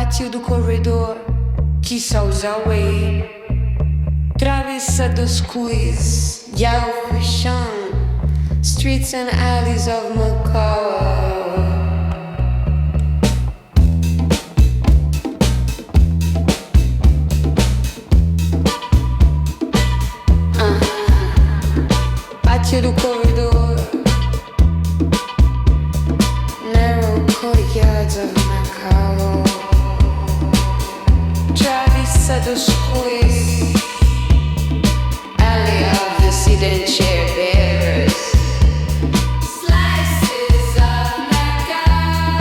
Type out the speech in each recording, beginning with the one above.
Pátio do Corredor,競走者围, Travessa dos Cules, Chão, streets and alleys of Macau. Pátio do Corredor, narrow courtyards of Macau. Travessa dos Cules, alley of the sedan chair bearers. Slices of Macau.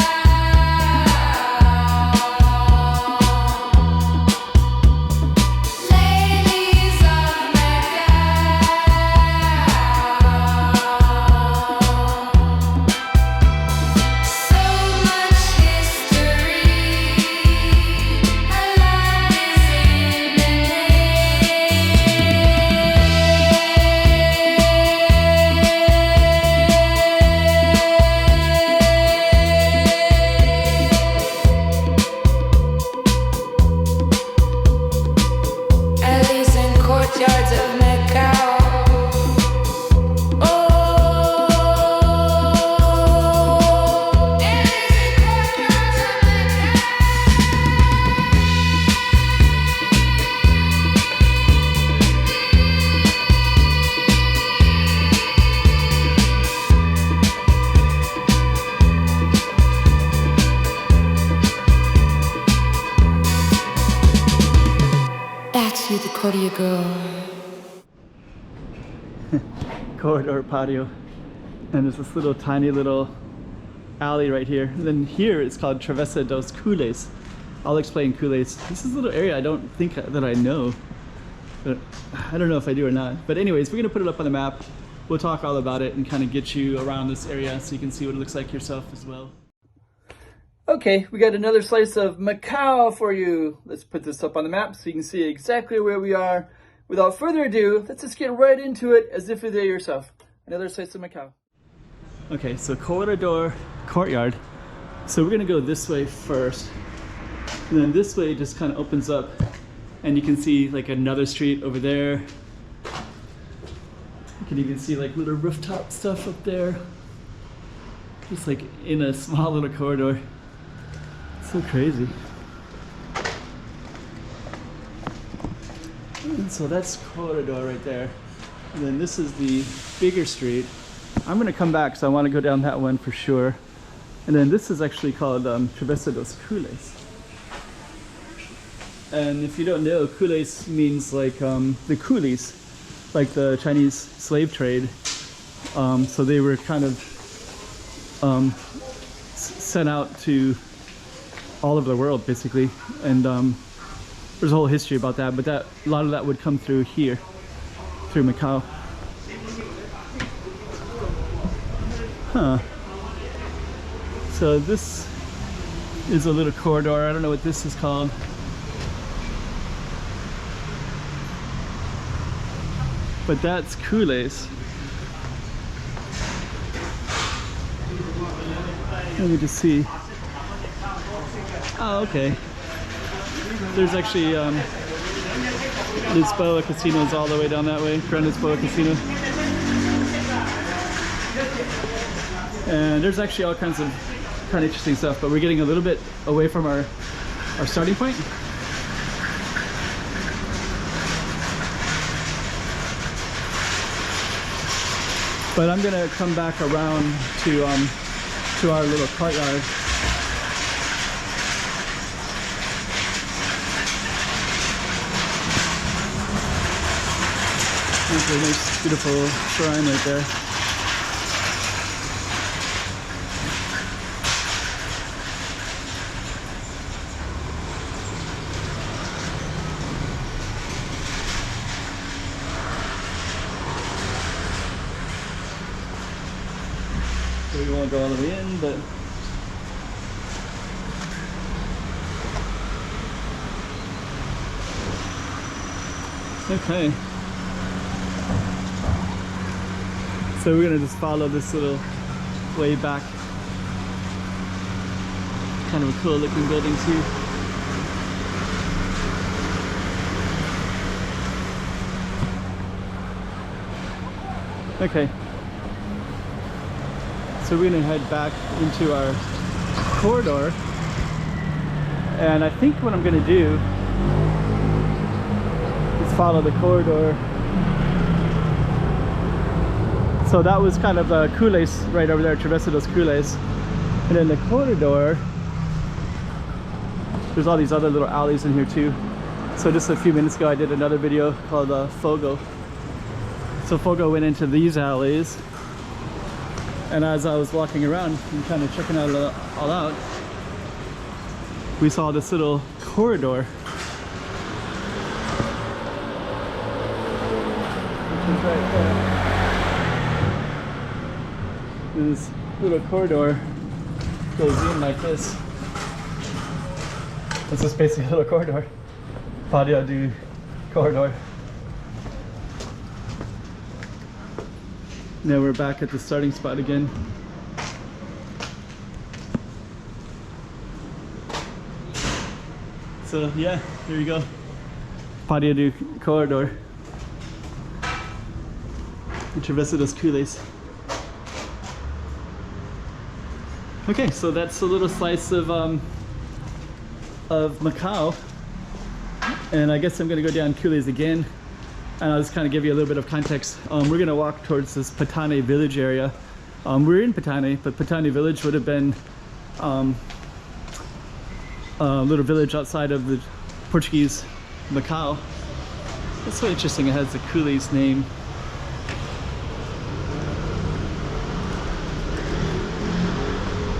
Ladies of Macau. So much history. A lot is in the alleys and courtyards of Macau. Oh, alleys and courtyards of Macau. That's you, the Corredor. Corredor patio, and there's this little tiny little alley right here. And then here it's called Travessa dos Cules. I'll explain Cules. This is a little area I don't think that I know, but I don't know if I do or not. But anyways, we're gonna put it up on the map. We'll talk all about it and kind of get you around this area so you can see what it looks like yourself as well. Okay, we got another slice of Macau for you. Let's put this up on the map so you can see exactly where we are. Without further ado, let's just get right into it as if you're there yourself. Another slice of Macau. Okay, so Corredor courtyard. So we're gonna go this way first. And then this way just kind of opens up and you can see like another street over there. You can even see like little rooftop stuff up there. Just like in a small little corridor. So crazy. And so that's Corredor right there. And then this is the bigger street. I'm gonna come back, so I wanna go down that one for sure. And then this is actually called Travessa dos Cules. And if you don't know, Cules means like the coolies, like the Chinese slave trade. So they were kind of sent out to all over the world basically, and there's a whole history about that, but a lot of that would come through here, through Macau. Huh. So this is a little corridor. I don't know what this is called. But that's Cules. Let me just see. Oh, okay. There's actually Lisboa Casino is all the way down that way. Grand Lisboa Casino. And there's actually all kinds of kind of interesting stuff, but we're getting a little bit away from our starting point. But I'm gonna come back around to our little courtyard. There's a nice, beautiful shrine right there. So we won't go all the way in, but okay. So we're gonna just follow this little way back. Kind of a cool looking building too. Okay. So we're gonna head back into our corridor. And I think what I'm gonna do is follow the corridor. So that was kind of Cules right over there, Travessa dos Cules. And then the corridor, there's all these other little alleys in here too. So just a few minutes ago I did another video called Fogo. So Fogo went into these alleys. And as I was walking around and kind of checking it all out, we saw this little corridor. Which is right there. This little corridor goes in like this. It's just basically a little corridor. Pátio do Corredor. Now we're back at the starting spot again. So yeah, there you go. Pátio do Corredor. Travessa dos Cules. Okay, so that's a little slice of Macau, and I guess I'm gonna go down Cules again, and I'll just kind of give you a little bit of context. We're gonna walk towards this Patane village area. We're in Patane, but Patane village would have been a little village outside of the Portuguese Macau. It's so interesting, it has the Cules name.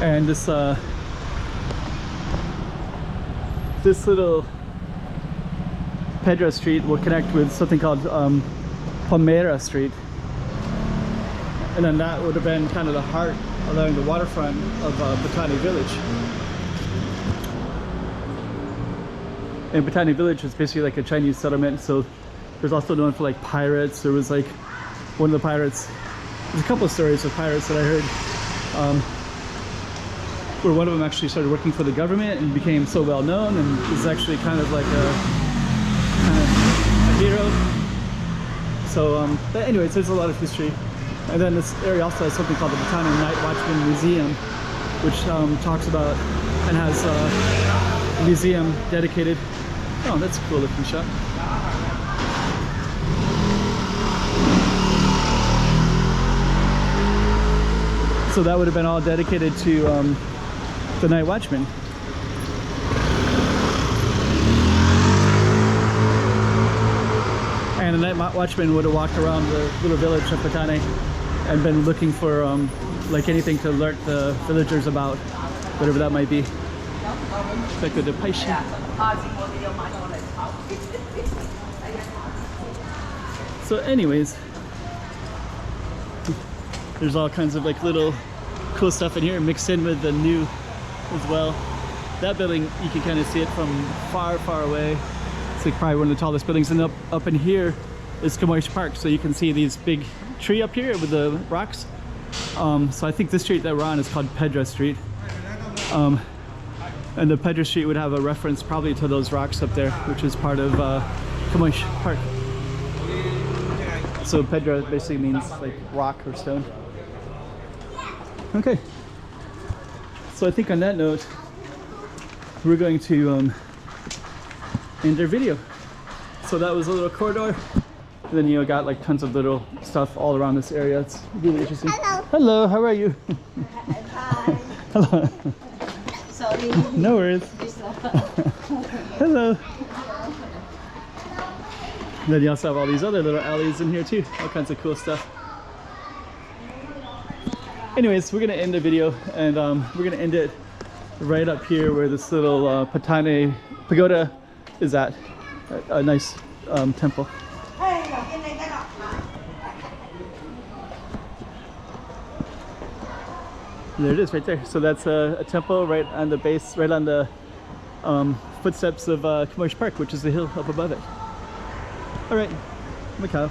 And this this little Pedro Street will connect with something called Palmeira Street, and then that would have been kind of the heart along the waterfront of Patane Village. And Patane Village was basically like a Chinese settlement, so there's also known for like pirates. There was like one of the pirates, there's a couple of stories of pirates that I heard, where one of them actually started working for the government and became so well known and is actually kind of like a hero. So but anyways, there's a lot of history. And then this area also has something called the Patane Night Watchman Museum, which talks about and has a museum dedicated. Oh, that's a cool looking shot. So that would have been all dedicated to the night watchman. And the night watchman would have walked around the little village of Patane and been looking for like anything to alert the villagers about whatever that might be. So anyways, there's all kinds of like little cool stuff in here mixed in with the new as well. That building, you can kind of see it from far, far away. It's like probably one of the tallest buildings. And up in here is Cules Park. So you can see these big tree up here with the rocks. So I think this street that we're on is called Pedro Street. And the Pedro Street would have a reference probably to those rocks up there, which is part of Cules Park. So Pedro basically means like rock or stone. Okay, so I think on that note, we're going to end our video. So that was a little corridor, and then you got like tons of little stuff all around this area. It's really interesting. Hello. Hello, how are you? Hi. Hello. Sorry. No worries. Hello. And then you also have all these other little alleys in here too, all kinds of cool stuff. Anyways, we're gonna end the video, and we're gonna end it right up here where this little Patane pagoda is at. A nice temple. There it is right there. So that's a temple right on the base, right on the footsteps of Cules Park, which is the hill up above it. All right, Macau.